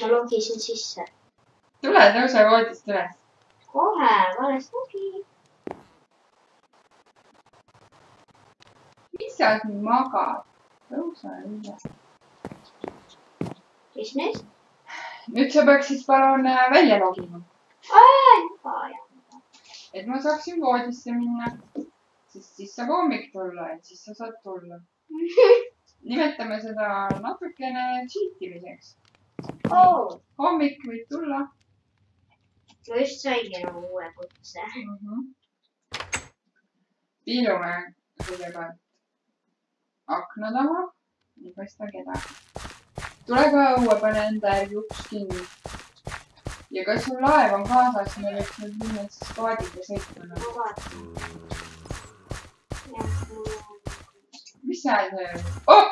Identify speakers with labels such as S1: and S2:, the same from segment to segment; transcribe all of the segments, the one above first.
S1: ma logisin sisse.
S2: Tule, tõuse voodist üles.
S1: Kohe, vales logi.
S2: Mis sa siin magad? Tõuse üle.
S1: Mis neist?
S2: Nüüd sa peaks siis palun välja logima. Et ma saaksin voodisse minna. Siis saab hommik tulla, et siis sa saad tulla. Nimetame seda natukene cheatimiseks. Hommik võid tulla.
S1: Ma just saigi nagu uue kutse.
S2: Piilume kõigepealt akna taha. Ei paista kedagi. Tule ka õue, pane enda järgi uks kinni. Ja kas sul laev on kaasas, me võiks nüüd minna siis paadiga sõitma.
S1: Ma vaatan.
S2: Mis sa see? Oh!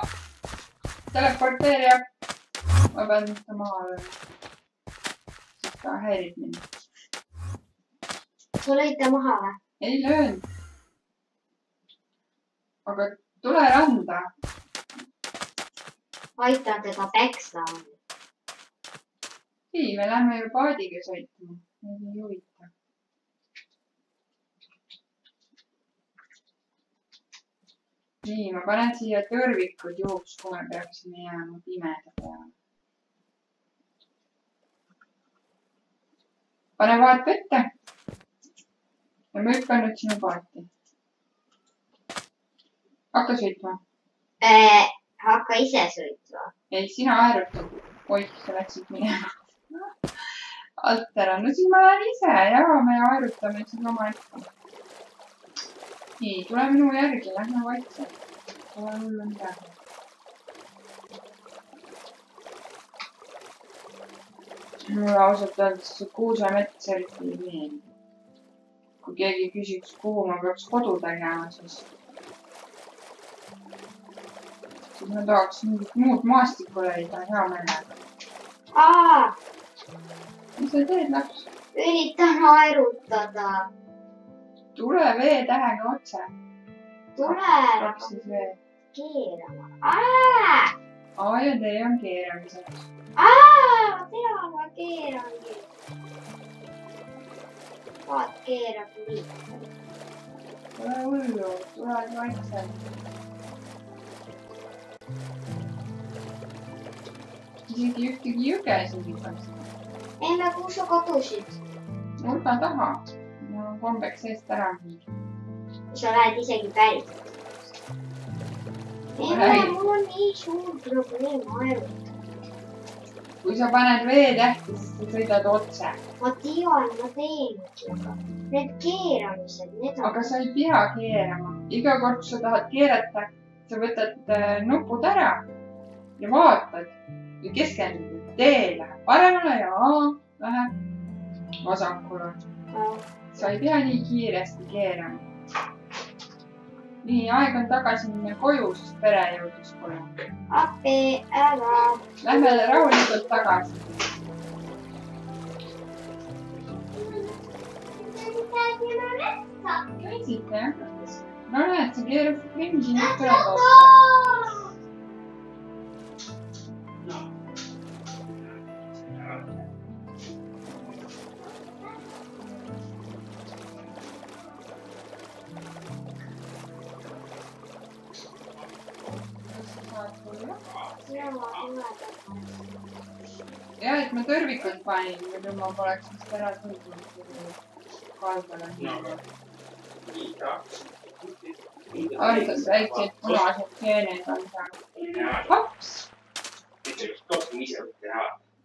S2: Teleporteerija. Ma pean ta maha lööma. Siis ta häirib mind.
S1: Sa lõid ta maha või?
S2: Ei löönud. Aga tule randa.
S1: Aitan teda peksa.
S2: Ei, me lähme ju paadiga sõitma. Meid ei huvita. Nii, ma panen siia tõrvikud juhuks, kui me peaksime jääma pimeda peale. Pane vaat ette. Ja ma hüppan nüüd sinu paati. Hakka sõitma.
S1: Hakka ise sõitma.
S2: Ei, sina aerutad. Oih, sa läksid minema. Alt ära. No siis ma lähen ise ja me aerutame siis oma ette. Nii, tule minu järgi, lähme vaikselt. Tule hullu midagi. Mulle ausalt öeldes see kuusemets eriti ei meeldi. Kui keegi küsiks, kuhu ma peaks kodu tegema, siis ma tahaks mingit muud maastikku leida hea meelega. Mis sa teed, laps?
S1: Üritan aerutada.
S2: Tule V-tähega otse.
S1: Tule.
S2: Raksis V.
S1: Keerama.
S2: A ja D on keeramiseks.
S1: Ma tean, ma keerangi. Vaat keerab nii.
S2: Tule hullu, tuled vaikselt. Isegi ühtegi jõge siin ei paista.
S1: Enne kuhu sa kadusid?
S2: Nurga taha. Ma kombeks eest ära mingi.
S1: Sa lähed isegi päris. Enne mul on nii suur probleem aerutada.
S2: Kui sa paned V-tähti, siis sa sõidad otse.
S1: Ma tean, ma teen. Need keeramised, need on...
S2: Aga sa ei pea keerama. Iga kord, kui sa tahad keerata, sa võtad nupud ära ja vaatad ja keskendud. D läheb paremale ja A läheb vasakule. Sa ei pea nii kiiresti keerama. Nii, aeg on tagasi minna koju, sest pere jõudis koju.
S1: Appi, ära.
S2: Lähme rahulikult tagasi. Käisite, jah? No näed, sa keerasid ringi, nüüd tuleb otsa. Ja, et ma tõrvikud panin, muidu ma poleks vist ära tõrvikud kaldale. Arvas väikseid punased seened on seal. Hops!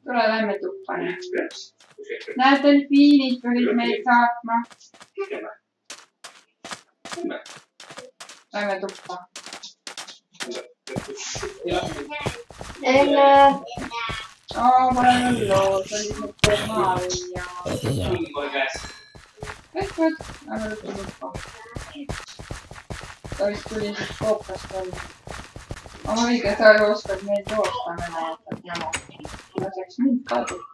S2: Tule lähme tuppa nüüd. Näed, delfiinid tulid meid saatma. Lähme tuppa. Pole hullu, see oli mõte maa viia. Tehtud, aga lõpuks tuppa. Ta vist tuli siis koopast välja. Õige, sa oskad meil joosta, me näetad jama. Laseks mind ka tuppa.